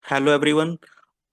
Hello everyone.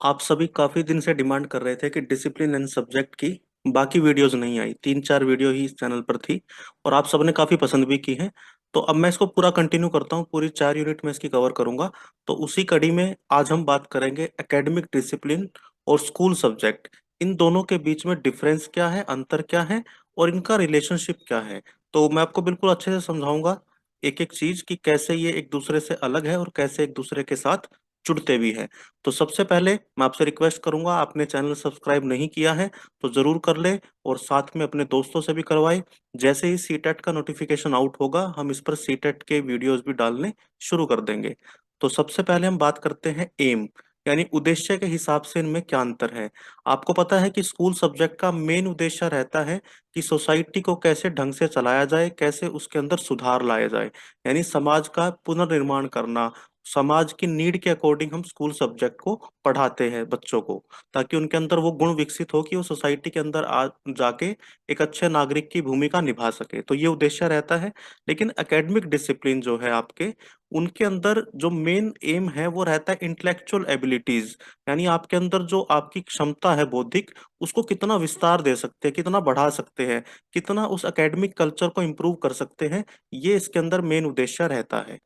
आप सभी काफ़ी दिन से डिमांड कर रहे थे कि डिसिप्लिन एंड सब्जेक्ट की बाकी वीडियोस नहीं आई, 3-4 वीडियो ही इस चैनल पर थी और आप सबने काफ़ी पसंद भी की है। तो अब मैं इसको पूरा कंटिन्यू करता हूँ, पूरी 4 यूनिट में इसकी कवर करूंगा। तो उसी कड़ी में आज हम बात करेंगे एकेडमिक डिसिप्लिन और स्कूल सब्जेक्ट। इन दोनों के बीच में डिफरेंस क्या है, अंतर क्या है और इनका रिलेशनशिप क्या है। तो मैं आपको बिल्कुल अच्छे से समझाऊंगा एक एक चीज कि कैसे ये एक दूसरे से अलग है और कैसे एक दूसरे के साथ जुड़ते भी हैं। तो सबसे पहले मैं आपसे रिक्वेस्ट करूंगा, आपने चैनल सब्सक्राइब नहीं किया है तो जरूर कर ले और साथ में अपने दोस्तों से भी करवाए। जैसे ही सीटेट का नोटिफिकेशन आउट होगा हम इस पर सीटेट के वीडियोस भी डालने शुरू कर देंगे। तो सबसे पहले हम बात करते हैं एम, यानी उद्देश्य के हिसाब से इनमें क्या अंतर है। आपको पता है कि स्कूल सब्जेक्ट का मेन उद्देश्य रहता है कि सोसाइटी को कैसे ढंग से चलाया जाए, कैसे उसके अंदर सुधार लाया जाए, यानी समाज का पुनर्निर्माण करना। समाज की नीड के अकॉर्डिंग हम स्कूल सब्जेक्ट को पढ़ाते हैं बच्चों को, ताकि उनके अंदर वो गुण विकसित हो कि वो सोसाइटी के अंदर आ जाके एक अच्छे नागरिक की भूमिका निभा सके। तो ये उद्देश्य रहता है। लेकिन एकेडमिक डिसिप्लिन जो है आपके, उनके अंदर जो मेन एम है वो रहता है इंटेलेक्चुअल एबिलिटीज, यानी आपके अंदर जो आपकी क्षमता है बौद्धिक, उसको कितना विस्तार दे सकते हैं, कितना बढ़ा सकते हैं, कितना उस एकेडमिक कल्चर को इम्प्रूव कर सकते हैं। ये इसके अंदर मेन उद्देश्य रहता है।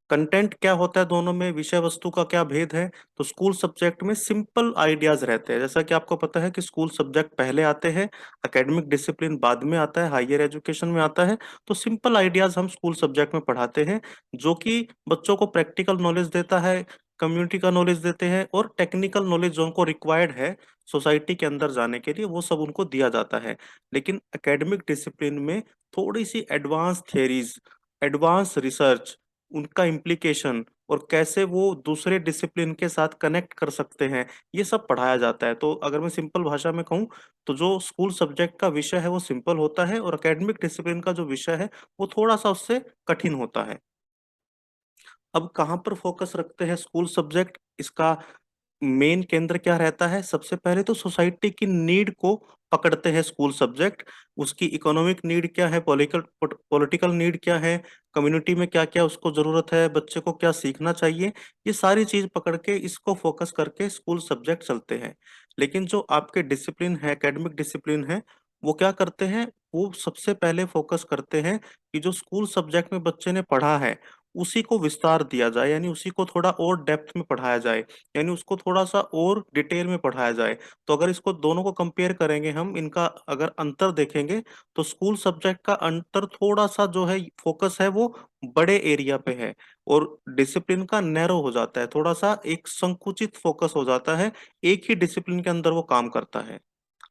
कंटेंट क्या होता है दोनों में, विषय वस्तु का क्या भेद है। तो स्कूल सब्जेक्ट में सिंपल आइडियाज रहते हैं, जैसा कि आपको पता है कि स्कूल सब्जेक्ट पहले आते हैं, एकेडमिक डिसिप्लिन बाद में आता है, हायर एजुकेशन में आता है। तो सिंपल आइडियाज हम स्कूल सब्जेक्ट में पढ़ाते हैं, जो कि बच्चों को प्रैक्टिकल नॉलेज देता है, कम्युनिटी का नॉलेज देते हैं और टेक्निकल नॉलेज जो उनको रिक्वायर्ड है सोसाइटी के अंदर जाने के लिए, वो सब उनको दिया जाता है। लेकिन एकेडमिक डिसिप्लिन में थोड़ी सी एडवांस थियरीज, एडवांस रिसर्च, उनका इम्प्लीकेशन और कैसे वो दूसरे डिसिप्लिन के साथ कनेक्ट कर सकते हैं, ये सब पढ़ाया जाता है। तो अगर मैं सिंपल भाषा में कहूँ तो जो स्कूल सब्जेक्ट का विषय है वो सिंपल होता है और एकेडमिक डिसिप्लिन का जो विषय है वो थोड़ा सा उससे कठिन होता है। अब कहाँ पर फोकस रखते हैं स्कूल सब्जेक्ट, इसका मेन केंद्र क्या रहता है। सबसे पहले तो सोसाइटी की नीड को पकड़ते हैं स्कूल सब्जेक्ट। उसकी इकोनॉमिक नीड क्या है, पॉलिटिकल पॉलिटिकल नीड क्या है, कम्युनिटी में क्या क्या उसको जरूरत है, बच्चे को क्या सीखना चाहिए, ये सारी चीज पकड़ के इसको फोकस करके स्कूल सब्जेक्ट चलते हैं। लेकिन जो आपके डिसिप्लिन है, एकेडमिक डिसिप्लिन है, वो क्या करते हैं, वो सबसे पहले फोकस करते हैं कि जो स्कूल सब्जेक्ट में बच्चे ने पढ़ा है उसी को विस्तार दिया जाए, यानी उसी को थोड़ा और डेप्थ में पढ़ाया जाए, यानी उसको थोड़ा सा और डिटेल में पढ़ाया जाए। तो अगर इसको दोनों को कंपेयर करेंगे, हम इनका अगर अंतर देखेंगे, तो स्कूल सब्जेक्ट का अंतर थोड़ा सा जो है फोकस है वो बड़े एरिया पे है और डिसिप्लिन का नैरो हो जाता है, थोड़ा सा एक संकुचित फोकस हो जाता है, एक ही डिसिप्लिन के अंदर वो काम करता है।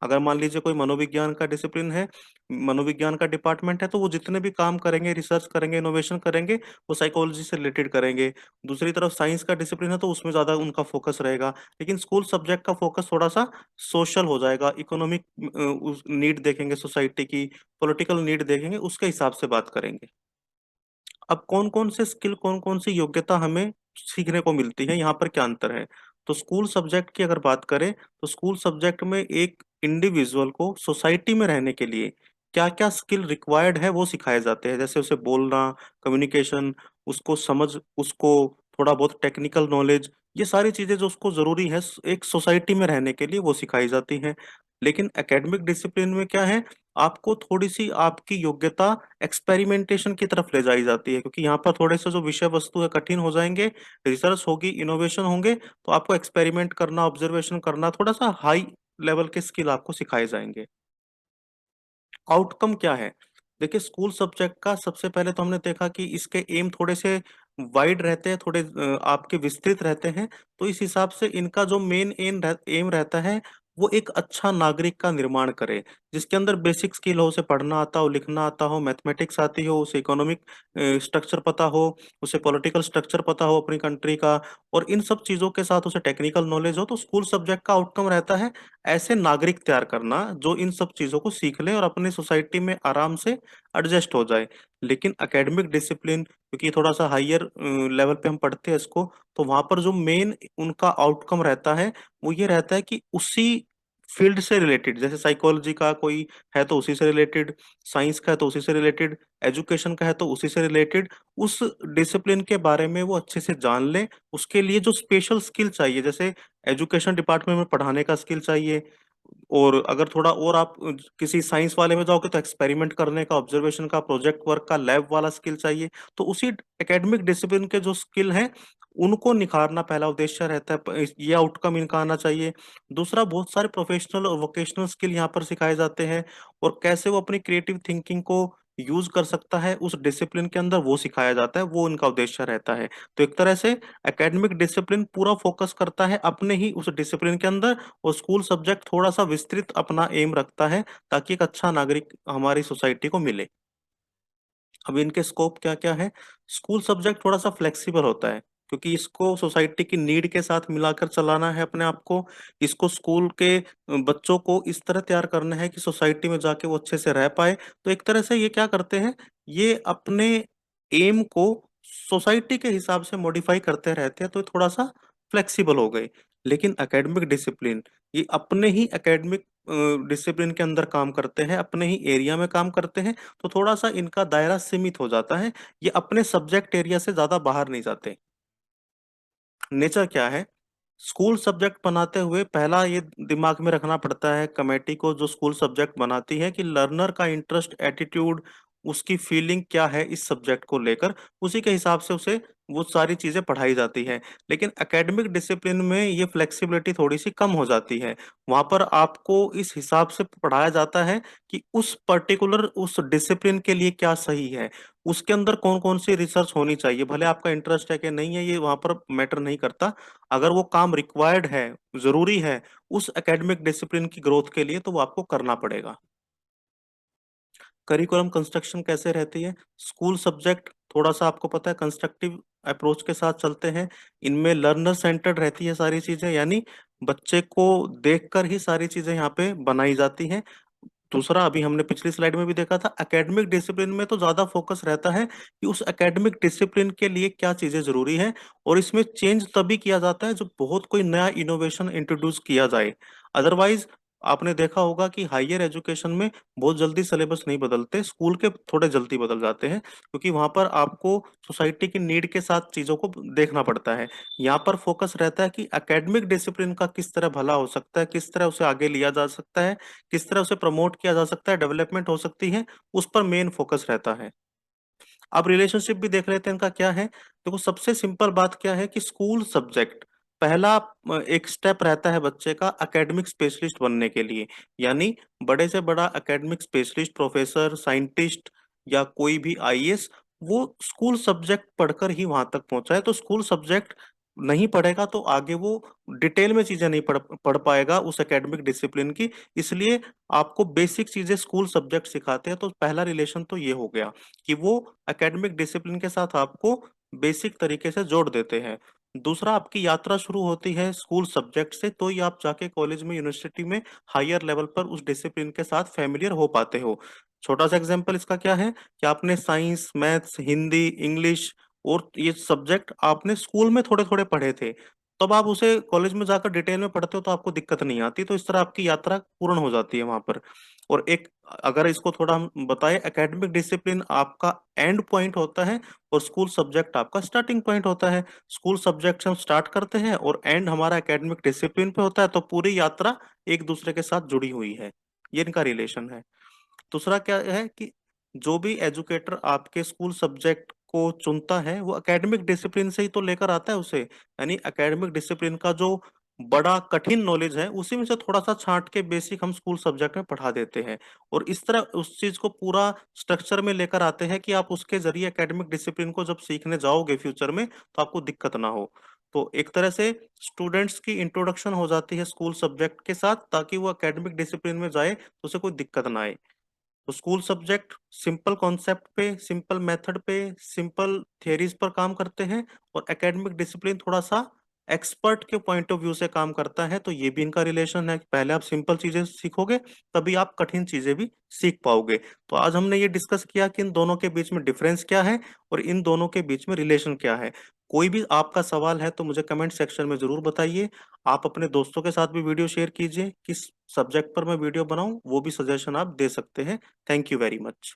अगर मान लीजिए कोई मनोविज्ञान का डिसिप्लिन है, मनोविज्ञान का डिपार्टमेंट है, तो वो जितने भी काम करेंगे, रिसर्च करेंगे, इनोवेशन करेंगे, वो साइकोलॉजी से रिलेटेड करेंगे। दूसरी तरफ साइंस का डिसिप्लिन है तो उसमें ज्यादा उनका फोकस रहेगा। लेकिन स्कूल सब्जेक्ट का फोकस थोड़ा सा सोशल हो जाएगा, इकोनॉमिक नीड देखेंगे सोसाइटी की, पॉलिटिकल नीड देखेंगे, उसके हिसाब से बात करेंगे। अब कौन कौन से स्किल, कौन कौन सी योग्यता हमें सीखने को मिलती है, यहाँ पर क्या अंतर है। तो स्कूल सब्जेक्ट की अगर बात करें तो स्कूल सब्जेक्ट में एक इंडिविजुअल को सोसाइटी में रहने के लिए क्या क्या स्किल रिक्वायर्ड है वो सिखाए जाते हैं, जैसे उसे बोलना, कम्युनिकेशन, उसको समझ, उसको थोड़ा बहुत टेक्निकल नॉलेज, ये सारी चीजें जो उसको जरूरी है एक सोसाइटी में रहने के लिए, वो सिखाई जाती हैं। लेकिन एकेडमिक डिसिप्लिन में क्या है, आपको थोड़ी सी आपकी योग्यता एक्सपेरिमेंटेशन की तरफ ले जाई जाती है, क्योंकि यहाँ पर थोड़े से जो विषय वस्तु है कठिन हो जाएंगे, रिसर्च होगी, इनोवेशन होंगे, तो आपको एक्सपेरिमेंट करना, ऑब्जर्वेशन करना, थोड़ा सा हाई लेवल के स्किल आपको सिखाए जाएंगे। आउटकम क्या है, देखिए स्कूल सब्जेक्ट का सबसे पहले तो हमने देखा कि इसके एम थोड़े से वाइड रहते हैं, थोड़े आपके विस्तृत रहते हैं। तो इस हिसाब से इनका जो मेन एम रहता है वो एक अच्छा नागरिक का निर्माण करे, जिसके अंदर बेसिक स्किल हो, उसे पढ़ना आता हो, लिखना आता हो, मैथमेटिक्स आती हो, उसे इकोनॉमिक स्ट्रक्चर पता हो, उसे पॉलिटिकल स्ट्रक्चर पता हो अपनी कंट्री का, और इन सब चीज़ों के साथ उसे टेक्निकल नॉलेज हो। तो स्कूल सब्जेक्ट का आउटकम रहता है ऐसे नागरिक तैयार करना जो इन सब चीजों को सीख ले और अपनी सोसाइटी में आराम से एडजस्ट हो जाए। लेकिन एकेडमिक डिसिप्लिन, क्योंकि थोड़ा सा हायर लेवल पे हम पढ़ते हैं इसको, तो वहां पर जो मेन उनका आउटकम रहता है वो ये रहता है कि उसी फील्ड से रिलेटेड, जैसे साइकोलॉजी का कोई है तो उसी से रिलेटेड, साइंस का है तो उसी से रिलेटेड, एजुकेशन का है तो उसी से रिलेटेड, उस डिसिप्लिन के बारे में वो अच्छे से जान ले। उसके लिए जो स्पेशल स्किल चाहिए, जैसे एजुकेशन डिपार्टमेंट में पढ़ाने का स्किल चाहिए, और अगर थोड़ा और आप किसी साइंस वाले में जाओगे तो एक्सपेरिमेंट करने का, ऑब्जर्वेशन का, प्रोजेक्ट वर्क का, लैब वाला स्किल चाहिए। तो उसी एकेडमिक डिसिप्लिन के जो स्किल हैं उनको निखारना पहला उद्देश्य रहता है, ये आउटकम इनका आना चाहिए। दूसरा, बहुत सारे प्रोफेशनल और वोकेशनल स्किल यहाँ पर सिखाए जाते हैं, और कैसे वो अपनी क्रिएटिव थिंकिंग को यूज कर सकता है उस डिसिप्लिन के अंदर, वो सिखाया जाता है, वो इनका उद्देश्य रहता है। तो एक तरह से एकेडमिक डिसिप्लिन पूरा फोकस करता है अपने ही उस डिसिप्लिन के अंदर, और स्कूल सब्जेक्ट थोड़ा सा विस्तृत अपना एम रखता है, ताकि एक अच्छा नागरिक हमारी सोसाइटी को मिले। अब इनके स्कोप क्या क्या है? स्कूल सब्जेक्ट थोड़ा सा फ्लेक्सिबल होता है, क्योंकि इसको सोसाइटी की नीड के साथ मिलाकर चलाना है अपने आप को। इसको स्कूल के बच्चों को इस तरह तैयार करना है कि सोसाइटी में जाके वो अच्छे से रह पाए। तो एक तरह से ये क्या करते हैं, ये अपने एम को सोसाइटी के हिसाब से मॉडिफाई करते रहते हैं, तो ये थोड़ा सा फ्लेक्सिबल हो गए। लेकिन एकेडमिक डिसिप्लिन, ये अपने ही एकेडमिक डिसिप्लिन के अंदर काम करते हैं, अपने ही एरिया में काम करते हैं, तो थोड़ा सा इनका दायरा सीमित हो जाता है। ये अपने सब्जेक्ट एरिया से ज्यादा बाहर नहीं जाते। नेचर क्या है? स्कूल सब्जेक्ट बनाते हुए पहला ये दिमाग में रखना पड़ता है कमेटी को, जो स्कूल सब्जेक्ट बनाती है, कि लर्नर का इंटरेस्ट, एटीट्यूड, उसकी फीलिंग क्या है इस सब्जेक्ट को लेकर, उसी के हिसाब से उसे वो सारी चीजें पढ़ाई जाती है। लेकिन एकेडमिक डिसिप्लिन में ये फ्लेक्सिबिलिटी थोड़ी सी कम हो जाती है। वहां पर आपको इस हिसाब से पढ़ाया जाता है कि उस पर्टिकुलर उस डिसिप्लिन के लिए क्या सही है, उसके अंदर कौन कौन सी रिसर्च होनी चाहिए। भले आपका इंटरेस्ट है कि नहीं है, ये वहां पर मैटर नहीं करता। अगर वो काम रिक्वायर्ड है, जरूरी है उस एकेडमिक डिसिप्लिन की ग्रोथ के लिए, तो वो आपको करना पड़ेगा। करिकुलम कंस्ट्रक्शन कैसे रहती है? स्कूल सब्जेक्ट थोड़ा सा आपको पता है कंस्ट्रक्टिव अप्रोच के साथ चलते हैं। इनमें लर्नर सेंटर्ड रहती है सारी चीजें, यानी बच्चे को देखकर ही सारी चीजें यहाँ पे बनाई जाती हैं। दूसरा, अभी हमने पिछली स्लाइड में भी देखा था, एकेडमिक डिसिप्लिन में तो ज्यादा फोकस रहता है कि उस एकेडमिक डिसिप्लिन के लिए क्या चीजें जरूरी है, और इसमें चेंज तभी किया जाता है जब बहुत कोई नया इनोवेशन इंट्रोड्यूस किया जाए। अदरवाइज आपने देखा होगा कि हायर एजुकेशन में बहुत जल्दी सिलेबस नहीं बदलते, स्कूल के थोड़े जल्दी बदल जाते हैं, क्योंकि वहां पर आपको सोसाइटी की नीड के साथ चीजों को देखना पड़ता है। यहाँ पर फोकस रहता है कि एकेडमिक डिसिप्लिन का किस तरह भला हो सकता है, किस तरह उसे आगे लिया जा सकता है, किस तरह उसे प्रमोट किया जा सकता है, डेवलपमेंट हो सकती है, उस पर मेन फोकस रहता है। अब रिलेशनशिप भी देख लेते हैं इनका क्या है। देखो, सबसे सिंपल बात क्या है कि स्कूल सब्जेक्ट पहला एक स्टेप रहता है बच्चे का एकेडमिक स्पेशलिस्ट बनने के लिए। यानी बड़े से बड़ा एकेडमिक स्पेशलिस्ट, प्रोफेसर, साइंटिस्ट, या कोई भी आईएएस, वो स्कूल सब्जेक्ट पढ़कर ही वहां तक पहुंचा है। तो स्कूल सब्जेक्ट नहीं पढ़ेगा तो आगे वो डिटेल में चीजें नहीं पढ़ पाएगा उस एकेडमिक डिसिप्लिन की। इसलिए आपको बेसिक चीजें स्कूल सब्जेक्ट सिखाते हैं। तो पहला रिलेशन तो ये हो गया कि वो एकेडमिक डिसिप्लिन के साथ आपको बेसिक तरीके से जोड़ देते हैं। दूसरा, आपकी यात्रा शुरू होती है स्कूल सब्जेक्ट से, तो ही आप जाके कॉलेज में, यूनिवर्सिटी में हायर लेवल पर उस डिसिप्लिन के साथ फेमिलियर हो पाते हो। छोटा सा एग्जांपल इसका क्या है कि आपने साइंस, मैथ्स, हिंदी, इंग्लिश और ये सब्जेक्ट आपने स्कूल में थोड़े थोड़े पढ़े थे, तब आप उसे कॉलेज में जाकर डिटेल में पढ़ते हो तो आपको दिक्कत नहीं आती। तो इस तरह आपकी यात्रा पूर्ण हो जाती है वहां पर। और एक, अगर इसको थोड़ा हम बताएं, एकेडमिक डिसिप्लिन आपका एंड पॉइंट होता है, और स्कूल सब्जेक्ट आपका स्टार्टिंग पॉइंट होता है। स्कूल सब्जेक्ट से हम स्टार्ट करते हैं और एंड हमारा एकेडमिक डिसिप्लिन पे होता है, तो पूरी यात्रा एक दूसरे के साथ जुड़ी हुई है। ये इनका रिलेशन है। दूसरा क्या है कि जो भी एजुकेटर आपके स्कूल सब्जेक्ट को चुनता है, वो एकेडमिक डिसिप्लिन से ही तो लेकर आता है उसे। यानी एकेडमिक डिसिप्लिन का जो बड़ा कठिन नॉलेज है, उसी में से थोड़ा सा छांट के बेसिक हम स्कूल सब्जेक्ट में पढ़ा देते हैं। और इस तरह उस चीज को पूरा स्ट्रक्चर में लेकर आते हैं कि आप उसके जरिए एकेडमिक डिसिप्लिन को जब सीखने जाओगे फ्यूचर में, तो आपको दिक्कत ना हो। तो एक तरह से स्टूडेंट्स की इंट्रोडक्शन हो जाती है स्कूल सब्जेक्ट के साथ, ताकि वो एकेडमिक डिसिप्लिन में जाए तो उसे कोई दिक्कत ना आए। तो स्कूल सब्जेक्ट सिंपल कॉन्सेप्ट पे, सिंपल मेथड पे, सिंपल थियरीज पर काम करते हैं, और एकेडमिक डिसिप्लिन थोड़ा सा एक्सपर्ट के पॉइंट ऑफ व्यू से काम करता है। तो ये भी इनका रिलेशन है कि पहले आप सिंपल चीजें सीखोगे, तभी आप कठिन चीजें भी सीख पाओगे। तो आज हमने ये डिस्कस किया कि इन दोनों के बीच में डिफरेंस क्या है, और इन दोनों के बीच में रिलेशन क्या है। कोई भी आपका सवाल है तो मुझे कमेंट सेक्शन में जरूर बताइए। आप अपने दोस्तों के साथ भी वीडियो शेयर कीजिए कि सब्जेक्ट पर मैं वीडियो बनाऊं, वो भी सजेशन आप दे सकते हैं। Thank you very much.